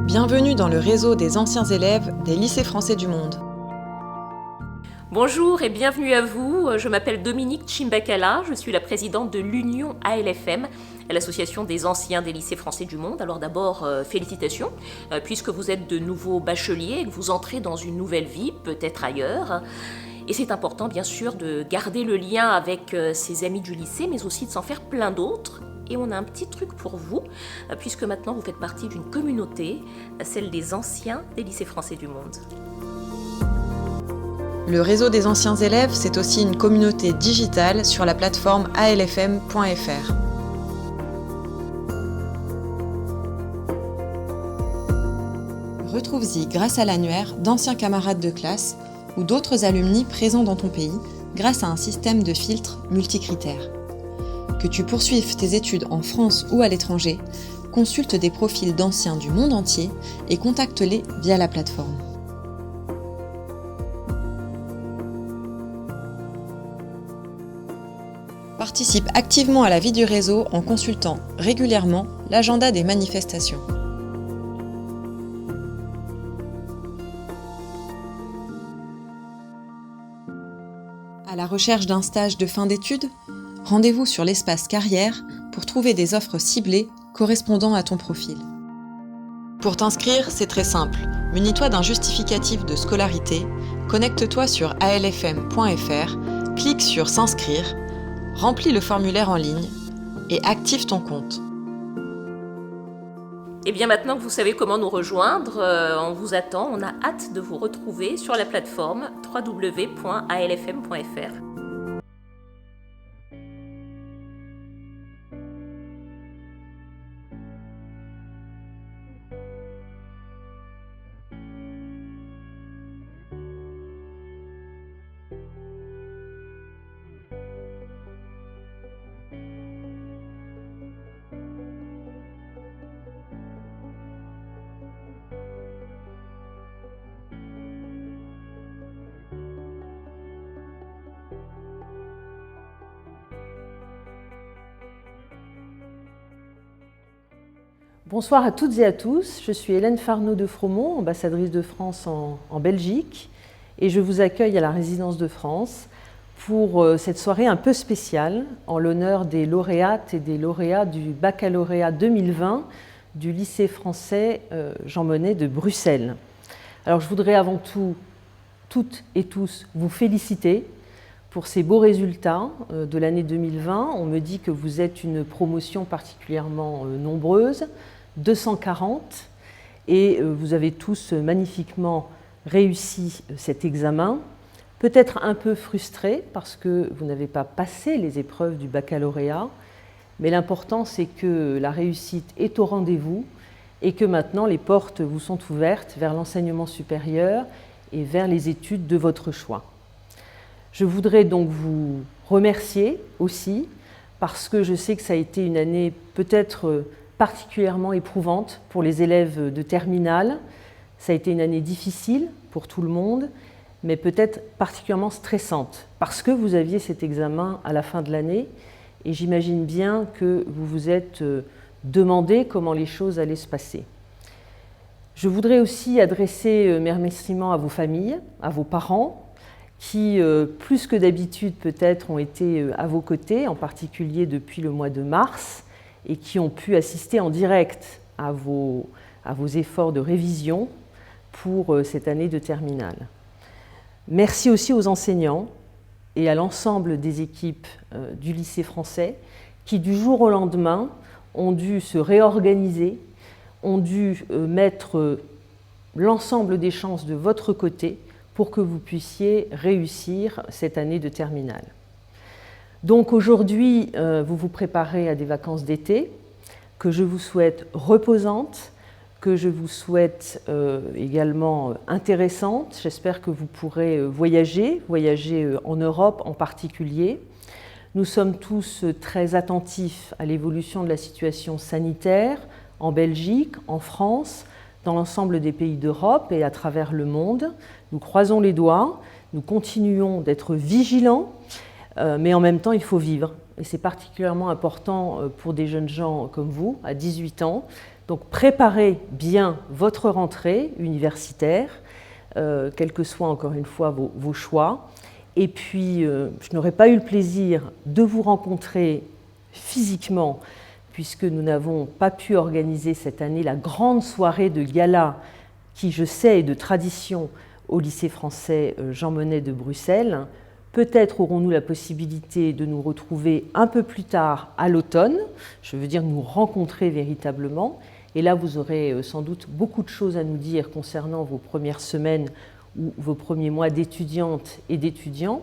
Bienvenue dans le réseau des anciens élèves des lycées français du monde. Bonjour et bienvenue à vous. Je m'appelle Dominique Chimbakala, je suis la présidente de l'Union ALFM, l'association des anciens des lycées français du monde. Alors d'abord, félicitations, puisque vous êtes de nouveaux bacheliers et que vous entrez dans une nouvelle vie, peut-être ailleurs. Et c'est important bien sûr de garder le lien avec ses amis du lycée, mais aussi de s'en faire plein d'autres. Et on a un petit truc pour vous, puisque maintenant vous faites partie d'une communauté, celle des anciens des lycées français du monde. Le réseau des anciens élèves, c'est aussi une communauté digitale sur la plateforme alfm.fr. Retrouve-y, grâce à l'annuaire, d'anciens camarades de classe ou d'autres alumni présents dans ton pays grâce à un système de filtres multicritères. Que tu poursuives tes études en France ou à l'étranger, consulte des profils d'anciens du monde entier et contacte-les via la plateforme. Participe activement à la vie du réseau en consultant régulièrement l'agenda des manifestations. À la recherche d'un stage de fin d'études, rendez-vous sur l'espace carrière pour trouver des offres ciblées correspondant à ton profil. Pour t'inscrire, c'est très simple. Munis-toi d'un justificatif de scolarité, connecte-toi sur alfm.fr, clique sur S'inscrire, remplis le formulaire en ligne et active ton compte. Et bien maintenant que vous savez comment nous rejoindre, on vous attend, on a hâte de vous retrouver sur la plateforme www.alfm.fr. Bonsoir à toutes et à tous, je suis Hélène Farneau de Fromont, ambassadrice de France en Belgique, et je vous accueille à la résidence de France pour cette soirée un peu spéciale en l'honneur des lauréates et des lauréats du baccalauréat 2020 du lycée français Jean Monnet de Bruxelles. Alors je voudrais avant tout, toutes et tous, vous féliciter pour ces beaux résultats de l'année 2020. On me dit que vous êtes une promotion particulièrement nombreuse, 240, et vous avez tous magnifiquement réussi cet examen. Peut-être un peu frustré parce que vous n'avez pas passé les épreuves du baccalauréat, mais l'important c'est que la réussite est au rendez-vous et que maintenant les portes vous sont ouvertes vers l'enseignement supérieur et vers les études de votre choix. Je voudrais donc vous remercier aussi parce que je sais que ça a été une année peut-être particulièrement éprouvante pour les élèves de terminale. Ça a été une année difficile pour tout le monde, mais peut-être particulièrement stressante parce que vous aviez cet examen à la fin de l'année et j'imagine bien que vous vous êtes demandé comment les choses allaient se passer. Je voudrais aussi adresser mes remerciements à vos familles, à vos parents, qui, plus que d'habitude peut-être, ont été à vos côtés, en particulier depuis le mois de mars, et qui ont pu assister en direct à vos efforts de révision pour cette année de terminale. Merci aussi aux enseignants et à l'ensemble des équipes du lycée français qui, du jour au lendemain, ont dû se réorganiser, ont dû mettre l'ensemble des chances de votre côté pour que vous puissiez réussir cette année de terminale. Donc aujourd'hui, vous vous préparez à des vacances d'été que je vous souhaite reposantes, que je vous souhaite également intéressantes. J'espère que vous pourrez voyager en Europe en particulier. Nous sommes tous très attentifs à l'évolution de la situation sanitaire en Belgique, en France, dans l'ensemble des pays d'Europe et à travers le monde. Nous croisons les doigts, nous continuons d'être vigilants mais en même temps, il faut vivre. Et c'est particulièrement important pour des jeunes gens comme vous, à 18 ans. Donc préparez bien votre rentrée universitaire, quels que soient encore une fois vos choix. Et puis, je n'aurais pas eu le plaisir de vous rencontrer physiquement, puisque nous n'avons pas pu organiser cette année la grande soirée de gala qui, je sais, est de tradition au lycée français Jean Monnet de Bruxelles. Peut-être aurons-nous la possibilité de nous retrouver un peu plus tard à l'automne, je veux dire nous rencontrer véritablement. Et là, vous aurez sans doute beaucoup de choses à nous dire concernant vos premières semaines ou vos premiers mois d'étudiantes et d'étudiants.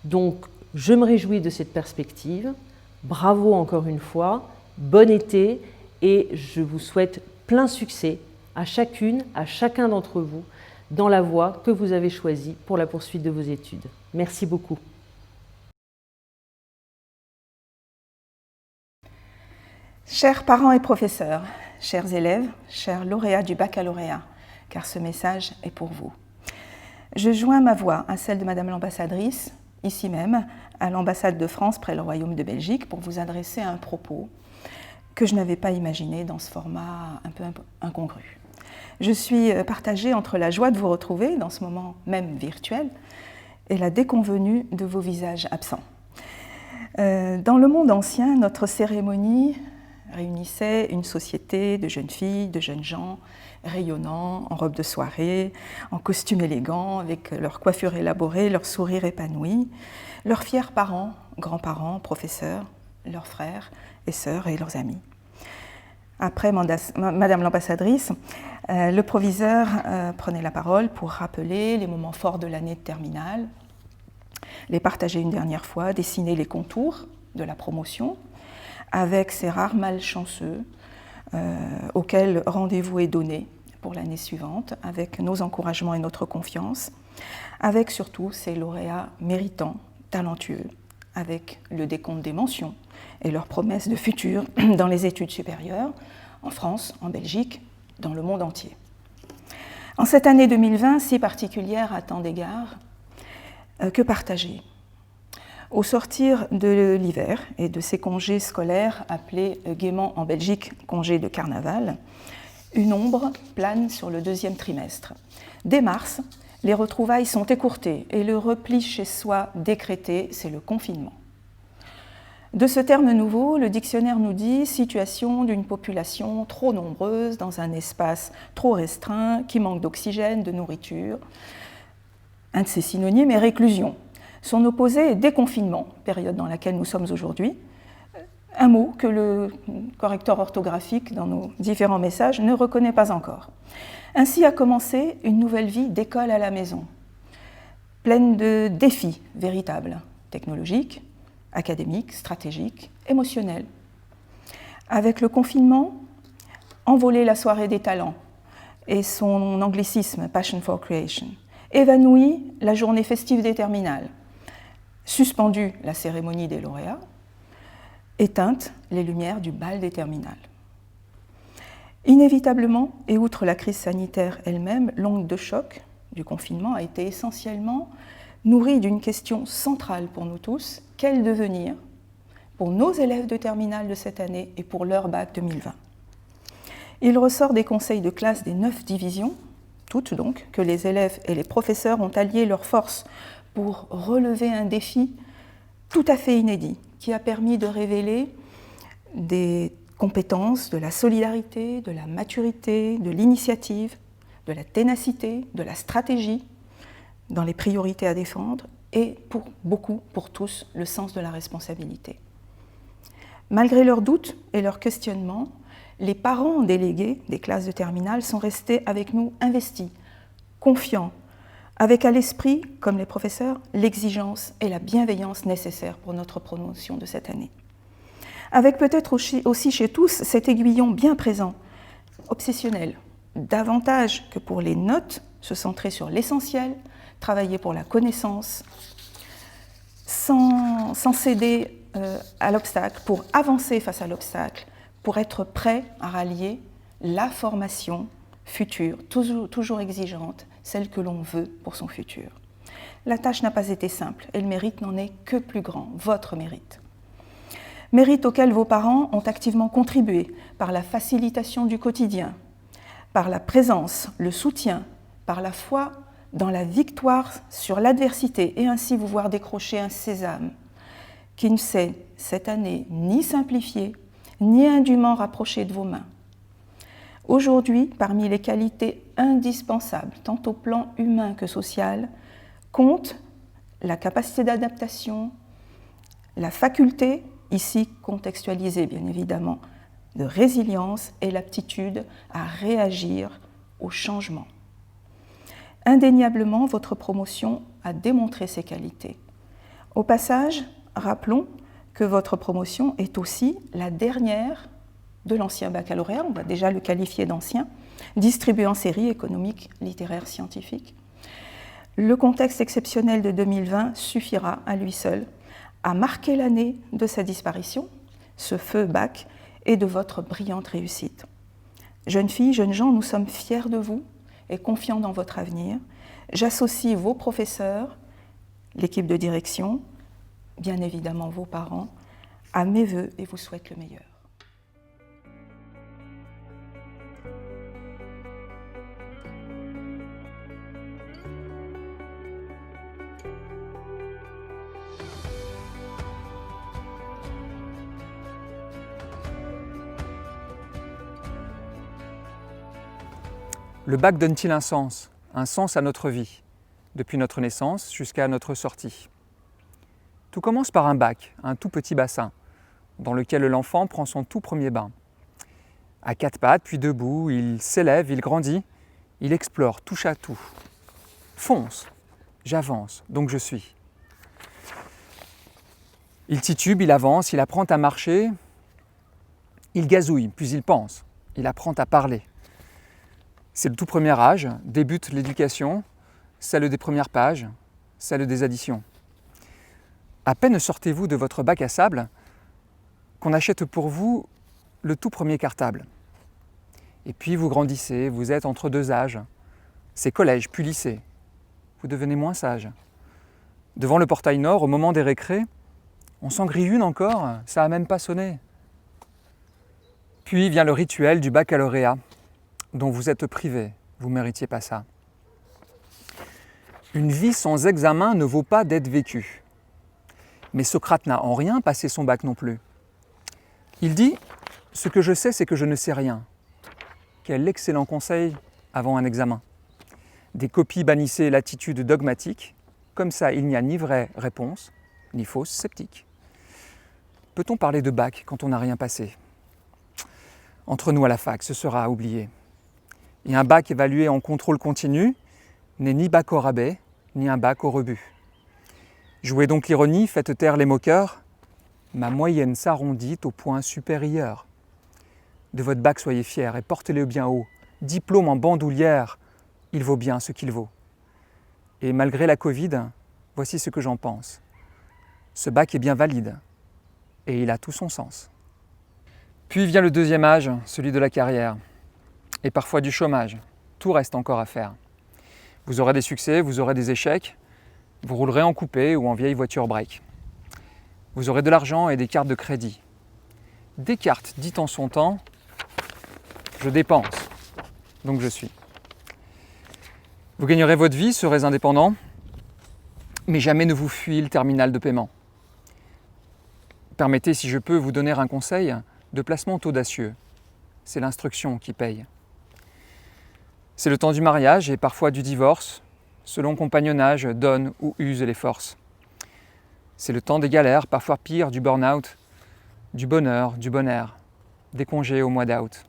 Donc, je me réjouis de cette perspective. Bravo encore une fois, bon été et je vous souhaite plein succès à chacune, à chacun d'entre vous dans la voie que vous avez choisie pour la poursuite de vos études. Merci beaucoup. Chers parents et professeurs, chers élèves, chers lauréats du baccalauréat, car ce message est pour vous. Je joins ma voix à celle de Madame l'ambassadrice, ici même, à l'ambassade de France près le Royaume de Belgique, pour vous adresser un propos que je n'avais pas imaginé dans ce format un peu incongru. Je suis partagée entre la joie de vous retrouver dans ce moment même virtuel et la déconvenue de vos visages absents. Dans le monde ancien, notre cérémonie réunissait une société de jeunes filles, de jeunes gens rayonnants, en robe de soirée, en costume élégant, avec leur coiffure élaborée, leur sourire épanoui, leurs fiers parents, grands-parents, professeurs, leurs frères et sœurs et leurs amis. Après Madame l'ambassadrice, le proviseur prenait la parole pour rappeler les moments forts de l'année de terminale, les partager une dernière fois, dessiner les contours de la promotion, avec ces rares malchanceux auxquels rendez-vous est donné pour l'année suivante, avec nos encouragements et notre confiance, avec surtout ces lauréats méritants, talentueux, avec le décompte des mentions et leurs promesses de futur dans les études supérieures, en France, en Belgique, dans le monde entier. En cette année 2020, si particulière à tant d'égards, que partager ? Au sortir de l'hiver et de ces congés scolaires appelés gaiement en Belgique congés de carnaval, une ombre plane sur le deuxième trimestre. Dès mars, les retrouvailles sont écourtées et le repli chez soi décrété, c'est le confinement. De ce terme nouveau, le dictionnaire nous dit « situation d'une population trop nombreuse dans un espace trop restreint qui manque d'oxygène, de nourriture ». Un de ces synonymes est réclusion. Son opposé est déconfinement, période dans laquelle nous sommes aujourd'hui, un mot que le correcteur orthographique dans nos différents messages ne reconnaît pas encore. Ainsi a commencé une nouvelle vie d'école à la maison, pleine de défis véritables, technologiques, académiques, stratégiques, émotionnels. Avec le confinement, envoler la soirée des talents et son anglicisme « Passion for Creation », évanoui la journée festive des terminales, suspendu la cérémonie des lauréats, éteinte les lumières du bal des terminales. Inévitablement, et outre la crise sanitaire elle-même, l'onde de choc du confinement a été essentiellement nourrie d'une question centrale pour nous tous, quel devenir pour nos élèves de terminale de cette année et pour leur bac 2020. Il ressort des conseils de classe des 9 divisions, toutes donc, que les élèves et les professeurs ont allié leurs forces pour relever un défi tout à fait inédit, qui a permis de révéler des compétences, de la solidarité, de la maturité, de l'initiative, de la ténacité, de la stratégie dans les priorités à défendre et pour beaucoup, pour tous, le sens de la responsabilité. Malgré leurs doutes et leurs questionnements, les parents délégués des classes de terminale sont restés avec nous investis, confiants, avec à l'esprit, comme les professeurs, l'exigence et la bienveillance nécessaires pour notre promotion de cette année. Avec peut-être aussi chez tous cet aiguillon bien présent, obsessionnel, davantage que pour les notes, se centrer sur l'essentiel, travailler pour la connaissance, sans céder à l'obstacle, pour avancer face à l'obstacle, pour être prêt à rallier la formation future, toujours exigeante, celle que l'on veut pour son futur. La tâche n'a pas été simple et le mérite n'en est que plus grand, votre mérite. Mérite auquel vos parents ont activement contribué par la facilitation du quotidien, par la présence, le soutien, par la foi dans la victoire sur l'adversité et ainsi vous voir décrocher un sésame qui ne s'est cette année ni simplifié, ni indûment rapproché de vos mains. Aujourd'hui, parmi les qualités indispensables, tant au plan humain que social, compte la capacité d'adaptation, la faculté, ici contextualisée bien évidemment, de résilience et l'aptitude à réagir au changement. Indéniablement, votre promotion a démontré ces qualités. Au passage, rappelons que votre promotion est aussi la dernière de l'ancien baccalauréat, on va déjà le qualifier d'ancien, distribué en série économique, littéraire, scientifique. Le contexte exceptionnel de 2020 suffira à lui seul à marquer l'année de sa disparition, ce feu bac, et de votre brillante réussite. Jeunes filles, jeunes gens, nous sommes fiers de vous et confiants dans votre avenir. J'associe vos professeurs, l'équipe de direction, bien évidemment vos parents, à mes vœux et vous souhaite le meilleur. Le bac donne-t-il un sens à notre vie, depuis notre naissance jusqu'à notre sortie? Tout commence par un bac, un tout petit bassin, dans lequel l'enfant prend son tout premier bain. À quatre pattes, puis debout, il s'élève, il grandit, il explore, touche à tout. Fonce, j'avance, donc je suis. Il titube, il avance, il apprend à marcher, il gazouille, puis il pense, il apprend à parler. C'est le tout premier âge, débute l'éducation, celle des premières pages, celle des additions. À peine sortez-vous de votre bac à sable qu'on achète pour vous le tout premier cartable. Et puis vous grandissez, vous êtes entre deux âges, c'est collège puis lycée. Vous devenez moins sage. Devant le portail nord, au moment des récrés, on s'en grille une encore, ça n'a même pas sonné. Puis vient le rituel du baccalauréat, dont vous êtes privé, vous ne méritiez pas ça. Une vie sans examen ne vaut pas d'être vécue. Mais Socrate n'a en rien passé son bac non plus. Il dit « Ce que je sais, c'est que je ne sais rien ». Quel excellent conseil avant un examen. Des copies bannissaient l'attitude dogmatique, comme ça il n'y a ni vraie réponse, ni fausse sceptique. Peut-on parler de bac quand on n'a rien passé? Entre nous à la fac, ce sera à oublier. Et un bac évalué en contrôle continu n'est ni bac au rabais, ni un bac au rebut. Jouez donc l'ironie, faites taire les moqueurs, ma moyenne s'arrondit au point supérieur. De votre bac soyez fiers et portez-le bien haut. Diplôme en bandoulière, il vaut bien ce qu'il vaut. Et malgré la Covid, voici ce que j'en pense. Ce bac est bien valide et il a tout son sens. Puis vient le deuxième âge, celui de la carrière. Et parfois du chômage. Tout reste encore à faire. Vous aurez des succès, vous aurez des échecs, vous roulerez en coupé ou en vieille voiture break. Vous aurez de l'argent et des cartes de crédit. Descartes dit en son temps, je dépense, donc je suis. Vous gagnerez votre vie, serez indépendant, mais jamais ne vous fuyez le terminal de paiement. Permettez, si je peux, vous donner un conseil de placement audacieux. C'est l'instruction qui paye. C'est le temps du mariage et parfois du divorce, selon compagnonnage donne ou use les forces. C'est le temps des galères, parfois pire, du burn-out, du bonheur, du bon air, des congés au mois d'août.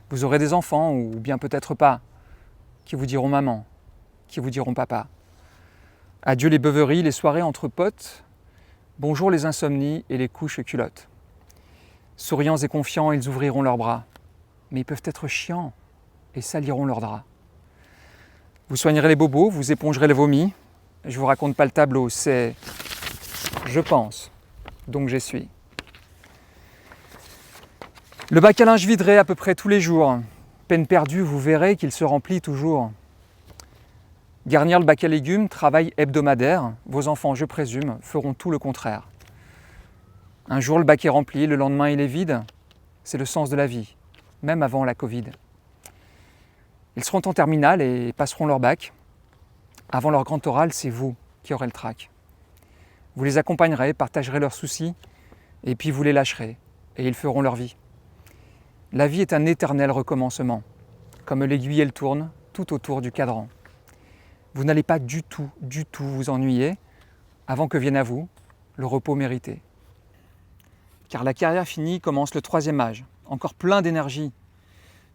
Vous aurez des enfants, ou bien peut-être pas, qui vous diront maman, qui vous diront papa. Adieu les beuveries, les soirées entre potes, bonjour les insomnies et les couches culottes. Souriants et confiants, ils ouvriront leurs bras, mais ils peuvent être chiants et saliront leurs draps. Vous soignerez les bobos, vous épongerez les vomis. Je vous raconte pas le tableau, c'est « je pense, donc j'essuie ». Le bac à linge viderait à peu près tous les jours. Peine perdue, vous verrez qu'il se remplit toujours. Garnir le bac à légumes, travail hebdomadaire, vos enfants, je présume, feront tout le contraire. Un jour, le bac est rempli, le lendemain, il est vide. C'est le sens de la vie, même avant la Covid. Ils seront en terminale et passeront leur bac. Avant leur grand oral, c'est vous qui aurez le trac. Vous les accompagnerez, partagerez leurs soucis, et puis vous les lâcherez, et ils feront leur vie. La vie est un éternel recommencement. Comme l'aiguille, elle tourne tout autour du cadran. Vous n'allez pas du tout vous ennuyer avant que vienne à vous le repos mérité. Car la carrière finie commence le 3e âge, encore plein d'énergie.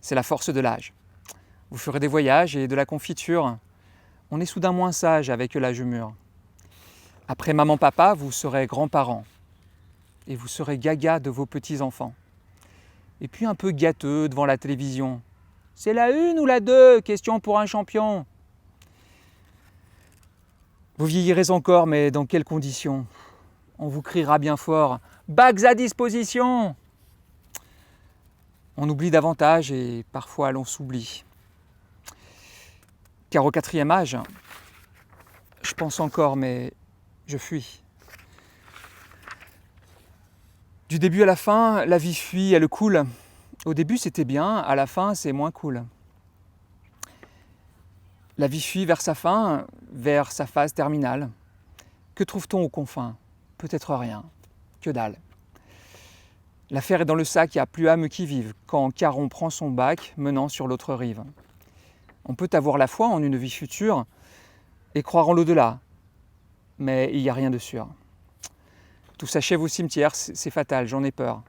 C'est la force de l'âge. Vous ferez des voyages et de la confiture. On est soudain moins sage avec l'âge mûr. Après maman-papa, vous serez grands-parents. Et vous serez gaga de vos petits-enfants. Et puis un peu gâteux devant la télévision. C'est la 1 ou la 2, question pour un champion. Vous vieillirez encore, mais dans quelles conditions? On vous criera bien fort « Bacs à disposition !» On oublie davantage et parfois l'on s'oublie. Car au 4e âge, je pense encore, mais je fuis. Du début à la fin, la vie fuit, elle coule. Au début, c'était bien, à la fin, c'est moins cool. La vie fuit vers sa fin, vers sa phase terminale. Que trouve-t-on aux confins? Peut-être rien, que dalle. L'affaire est dans le sac, il n'y a plus âme qui vive, quand Caron prend son bac menant sur l'autre rive. On peut avoir la foi en une vie future et croire en l'au-delà, mais il n'y a rien de sûr. Tout s'achève au cimetière, c'est fatal, j'en ai peur.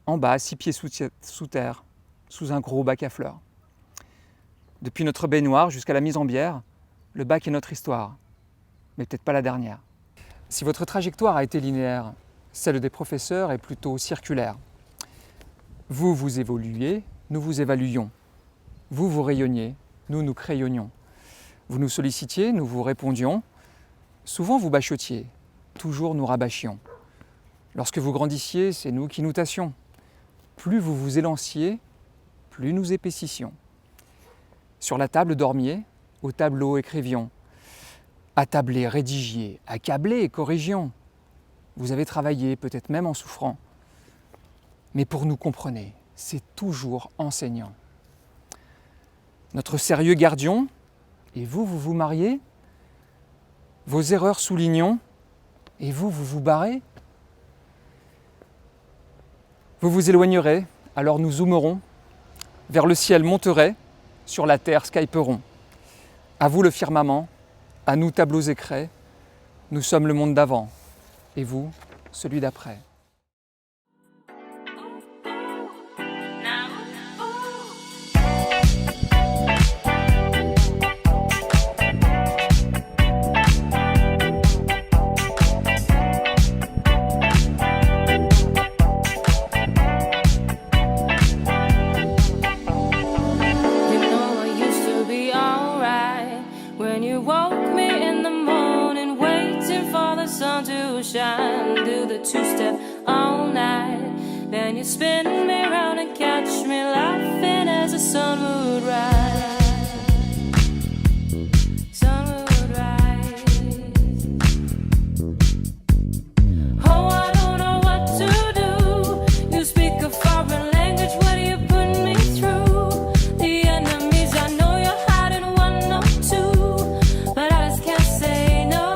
En bas, 6 pieds sous terre, sous un gros bac à fleurs. Depuis notre baignoire jusqu'à la mise en bière, le bac est notre histoire, mais peut-être pas la dernière. Si votre trajectoire a été linéaire, celle des professeurs est plutôt circulaire. Vous, vous évoluiez, nous vous évaluions. Vous, vous rayonniez, nous, nous crayonnions. Vous nous sollicitiez, nous vous répondions. Souvent, vous bachotiez, toujours nous rabâchions. Lorsque vous grandissiez, c'est nous qui nous tassions. Plus vous vous élanciez, plus nous épaississions. Sur la table dormiez, au tableau écrivions. Attablés, rédigiez, accablés, corrigions. Vous avez travaillé, peut-être même en souffrant. Mais pour nous, comprenez, c'est toujours enseignant. Notre sérieux gardions, et vous, vous vous mariez. Vos erreurs soulignons, et vous, vous vous barrez. Vous vous éloignerez, alors nous zoomerons. Vers le ciel monterait, sur la terre skyperont. À vous le firmament, à nous tableaux écrits, nous sommes le monde d'avant, et vous, celui d'après. Do the two-step all night. Then you spin me round and catch me laughing as the sun would rise. Sun would rise. Oh, I don't know what to do. You speak a foreign language, what do you put me through? The enemies, I know you're hiding 1 or 2, but I just can't say no.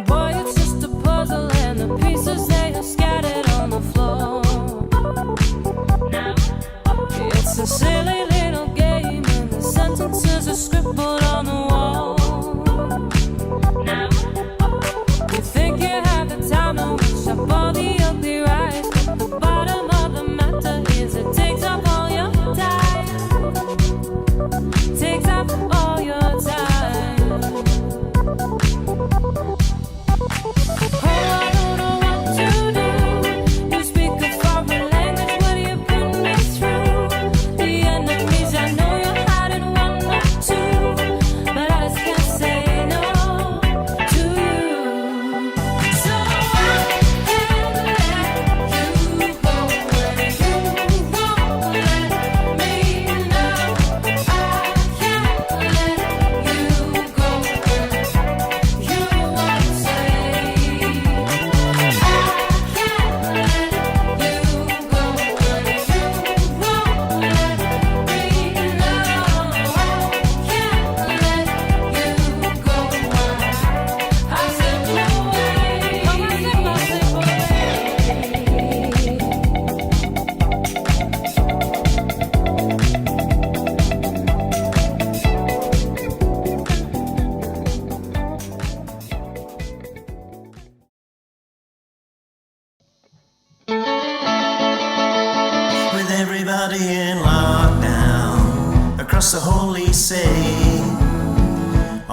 Boy, it's just a puzzle and the pieces they are scattered on the floor. It's a silly little game and the sentences are scribbled on the wall. You think you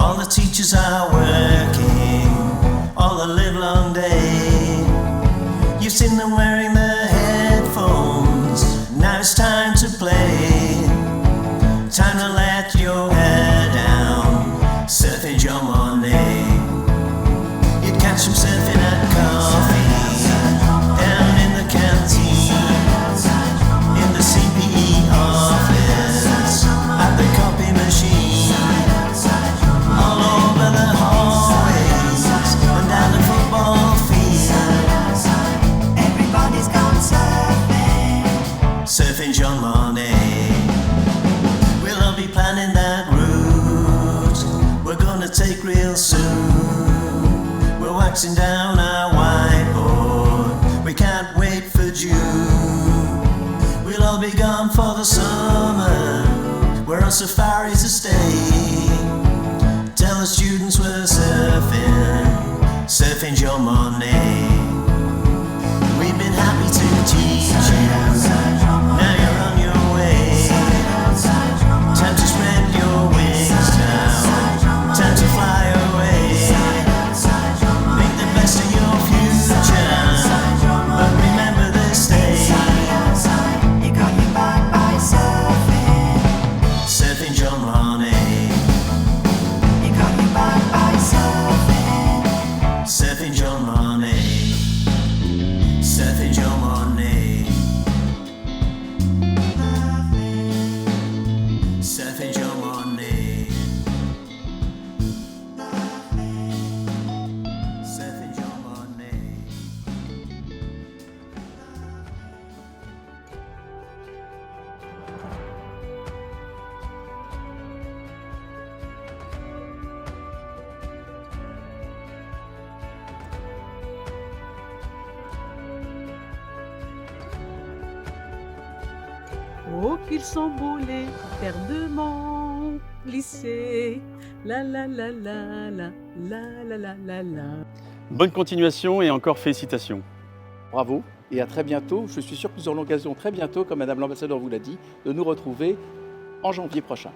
All the teachers are working all the livelong day. You've seen them wearing their headphones. Now it's time to play. Time to let your hair down. Surfing John Monet. You'd catch him surfing at coffee, down in the canteen, in the CPE office, at the copy machine, all over the hallways and down the football field. Everybody's gone surfing, surfing John Monet. We'll all be planning that route we're gonna take real soon. We're waxing down our whiteboard, we can't wait for June. We'll all be gone for the summer, we're on safari to stay. Tell the students we're surfing, surfing John Monet. We've been happy to teach you, now you're on your way. Time to spread your wings now, time to fly away. Make the best of your future, but remember this day. You got your back by surfing, surfing John Monet. You got your back by surfing, surfing John Monet. Surfing John Monet. Surfing John Monet. Surfing John Monet. Oh, qu'ils sont beaux les terres de mon lycée. La la la la la la la la la la. Bonne continuation et encore félicitations. Bravo et à très bientôt. Je suis sûr que nous aurons l'occasion très bientôt, comme Madame l'ambassadeur vous l'a dit, de nous retrouver en janvier prochain.